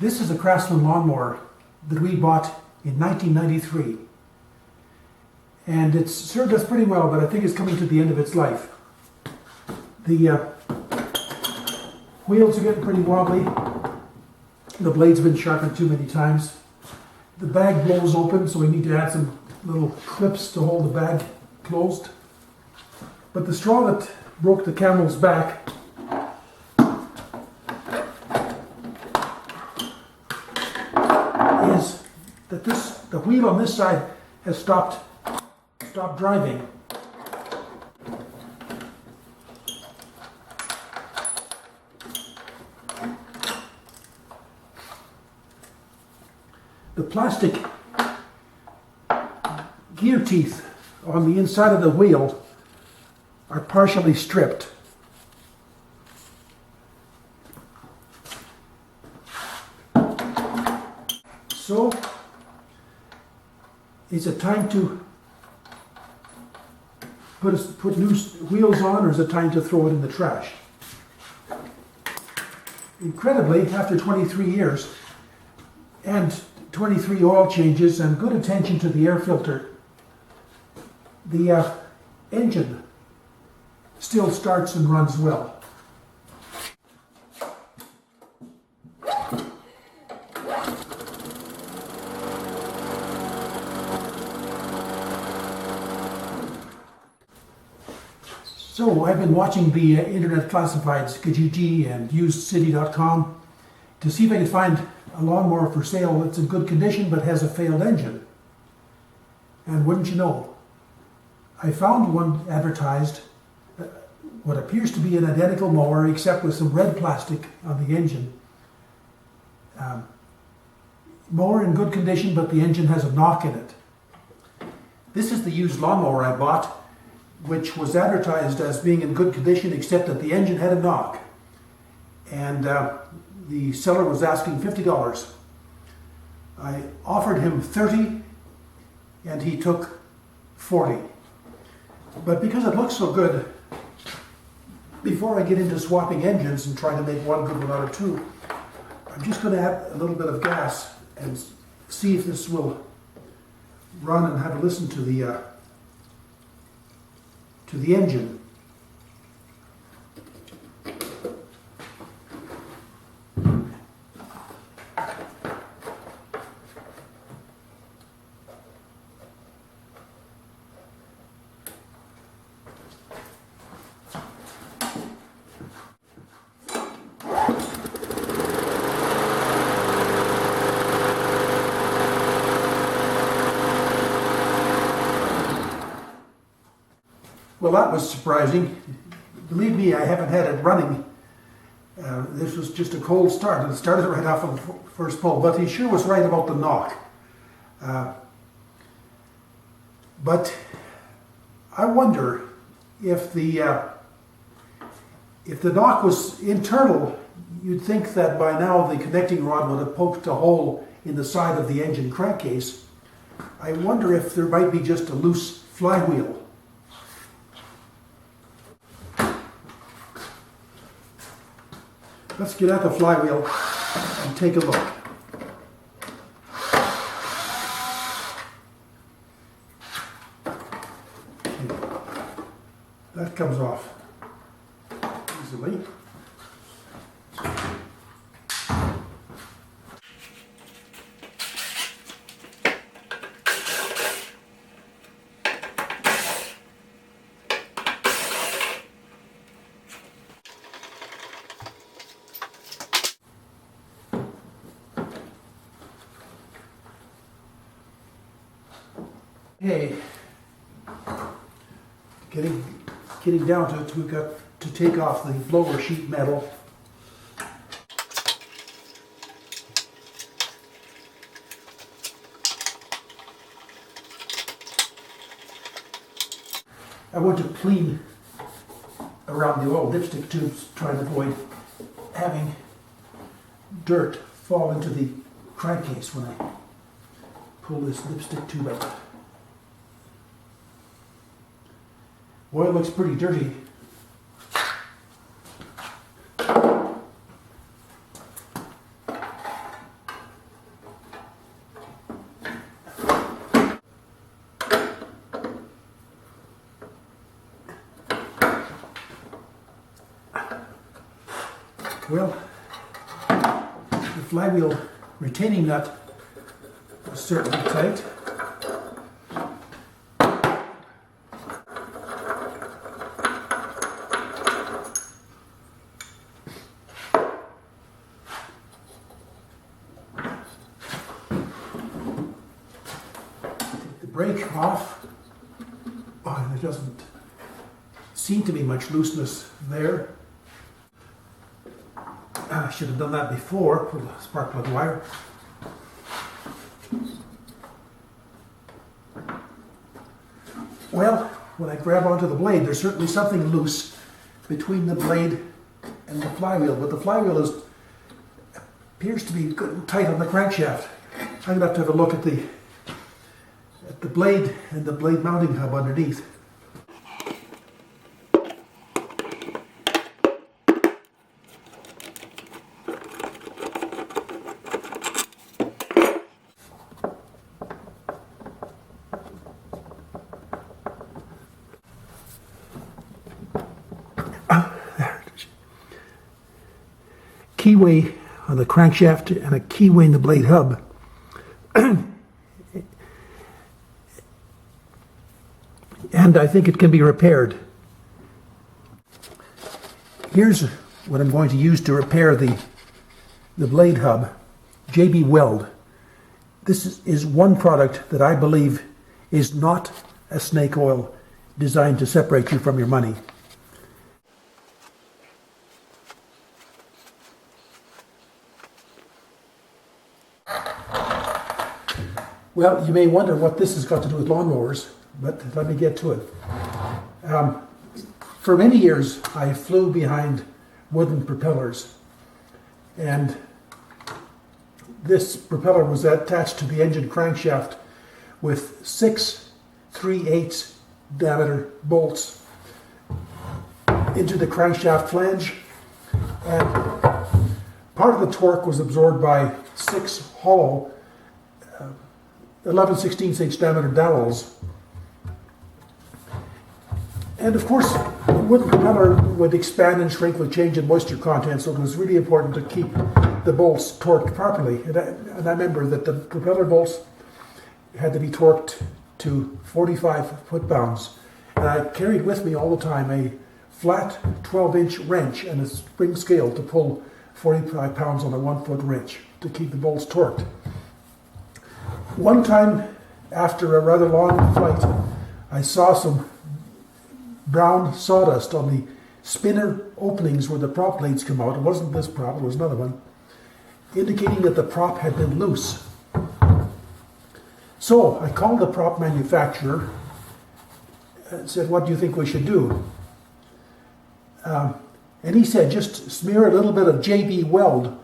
This is a Craftsman lawnmower that we bought in 1993. And it's served us pretty well, but I think it's coming to the end of its life. The wheels are getting pretty wobbly. The blade's been sharpened too many times. The bag blows open, so we need to add some little clips to hold the bag closed. But the straw that broke the camel's back is that the wheel on this side has stopped driving. The plastic gear teeth on the inside of the wheel are partially stripped. So, is it time to put new wheels on, or is it time to throw it in the trash? Incredibly, after 23 years and 23 oil changes and good attention to the air filter, the engine still starts and runs well. So I've been watching the internet classifieds, Kijiji and usedcity.com, to see if I can find a lawnmower for sale that's in good condition but has a failed engine. And wouldn't you know, I found one advertised, what appears to be an identical mower except with some red plastic on the engine. Mower in good condition, but the engine has a knock in it. This is the used lawnmower I bought, which was advertised as being in good condition except that the engine had a knock. And the seller was asking $50. I offered him $30 and he took $40. But because it looks so good, before I get into swapping engines and trying to make one good one out of two, I'm just going to add a little bit of gas and see if this will run and have a listen to the engine. Well, that was surprising. Believe me, I haven't had it running. This was just a cold start. It started right off of the first pull, but he sure was right about the knock. But I wonder if the knock was internal, you'd think that by now the connecting rod would have poked a hole in the side of the engine crankcase. I wonder if there might be just a loose flywheel. Let's get at the flywheel and take a look. That comes off easily. Hey, getting down to it, we've got to take off the blower sheet metal. I want to clean around the oil dipstick tubes, trying to avoid having dirt fall into the crankcase when I pull this lipstick tube out. Boy, it looks pretty dirty. Well, the flywheel retaining nut was certainly tight. Take the brake off. Oh, there doesn't seem to be much looseness there. I should have done that before with the spark plug wire. Well, when I grab onto the blade, there's certainly something loose between the blade and the flywheel, but the flywheel appears to be good and tight on the crankshaft. I'm going to have a look at the blade and the blade mounting hub underneath. Keyway on the crankshaft and a keyway in the blade hub. And I think it can be repaired. Here's what I'm going to use to repair the blade hub, JBWeld. This is one product that I believe is not a snake oil designed to separate you from your money. Well, you may wonder what this has got to do with lawnmowers, but let me get to it. For many years, I flew behind wooden propellers, and this propeller was attached to the engine crankshaft with 6 3/8 diameter bolts into the crankshaft flange, and part of the torque was absorbed by 6 hollow 11/16 inch diameter dowels. And of course, the wooden propeller would expand and shrink with change in moisture content, so it was really important to keep the bolts torqued properly. And I remember that the propeller bolts had to be torqued to 45 foot-pounds. And I carried with me all the time a flat 12-inch wrench and a spring scale to pull 45 pounds on a 1-foot wrench to keep the bolts torqued. One time, after a rather long flight, I saw some brown sawdust on the spinner openings where the prop blades come out. It wasn't this prop, it was another one, indicating that the prop had been loose. So I called the prop manufacturer and said, "What do you think we should do?" And he said, "Just smear a little bit of JBWeld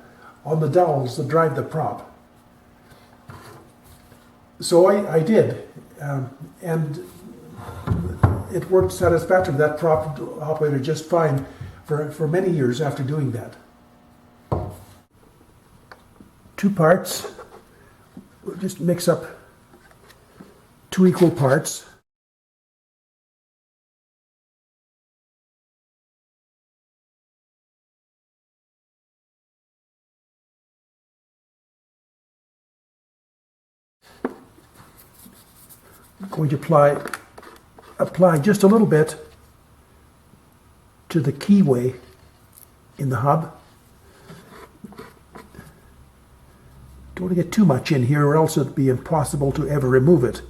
on the dowels that drive the prop." So I did, and it worked satisfactory. That prop operated just fine for many years after doing that. 2 parts. We'll just mix up 2 equal parts. I'm going to apply just a little bit to the keyway in the hub. Don't want to get too much in here, or else it'd be impossible to ever remove it.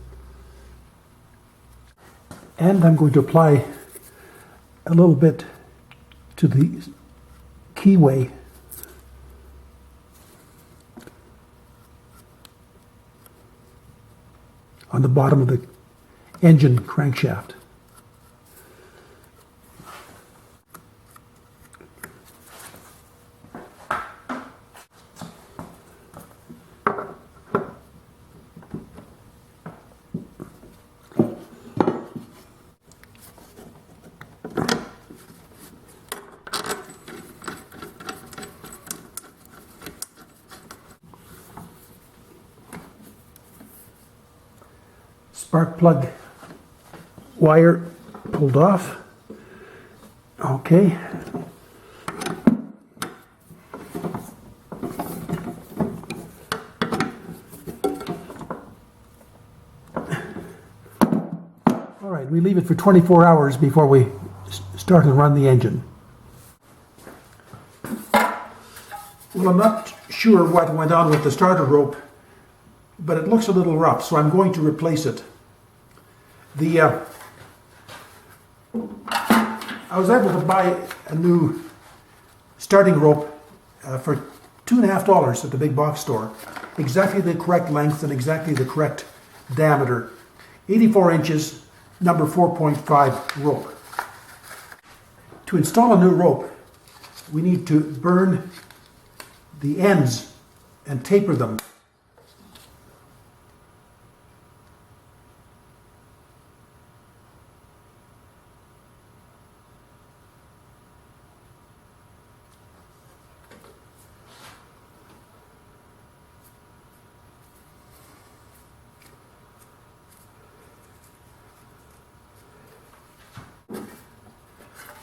And I'm going to apply a little bit to the keyway on the bottom of the engine crankshaft. Spark plug wire pulled off. Okay. We leave it for 24 hours before we start and run the engine. Well, I'm not sure what went on with the starter rope, but it looks a little rough, so I'm going to replace it. I was able to buy a new starting rope for $2.50 at the big box store. Exactly the correct length and exactly the correct diameter. 84 inches, number 4.5 rope. To install a new rope, we need to burn the ends and taper them.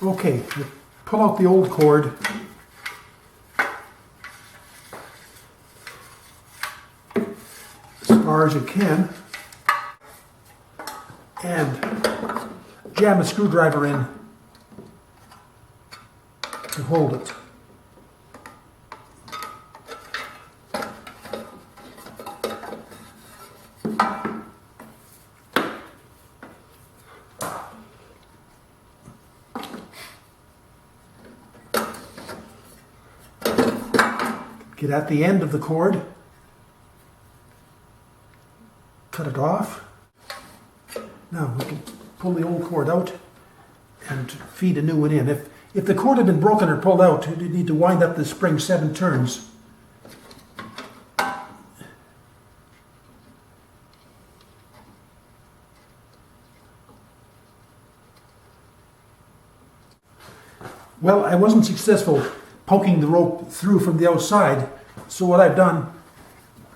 Okay, pull out the old cord. As far as you can. And jam a screwdriver in to hold it. Get at the end of the cord, cut it off. Now we can pull the old cord out and feed a new one in. If the cord had been broken or pulled out, you'd need to wind up the spring 7 turns. Well, I wasn't successful poking the rope through from the outside, so what I've done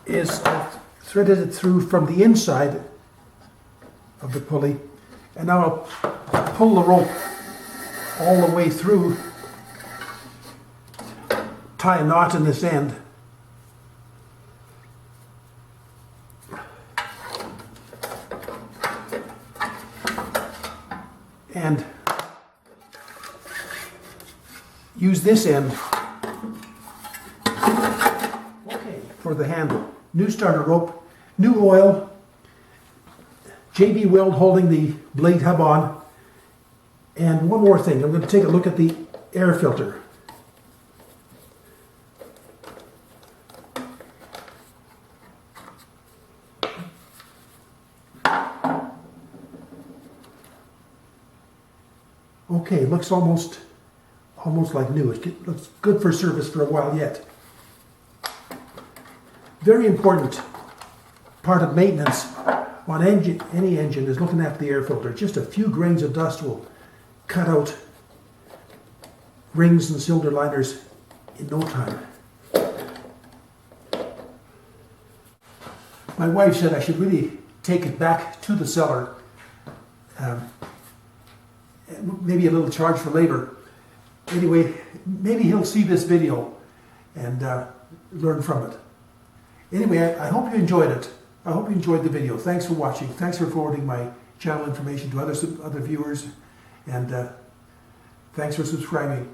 is I've threaded it through from the inside of the pulley, and now I'll pull the rope all the way through, tie a knot in this end, and use this end for the handle. New starter rope, new oil, JBWeld holding the blade hub on, and one more thing, I'm going to take a look at the air filter. Okay, looks almost like new. It looks good for service for a while yet. Very important part of maintenance on any engine is looking after the air filter. Just a few grains of dust will cut out rings and cylinder liners in no time. My wife said I should really take it back to the seller. Maybe a little charge for labor. Anyway, maybe he'll see this video and learn from it. Anyway, I hope you enjoyed it. I hope you enjoyed the video. Thanks for watching. Thanks for forwarding my channel information to other viewers. And thanks for subscribing.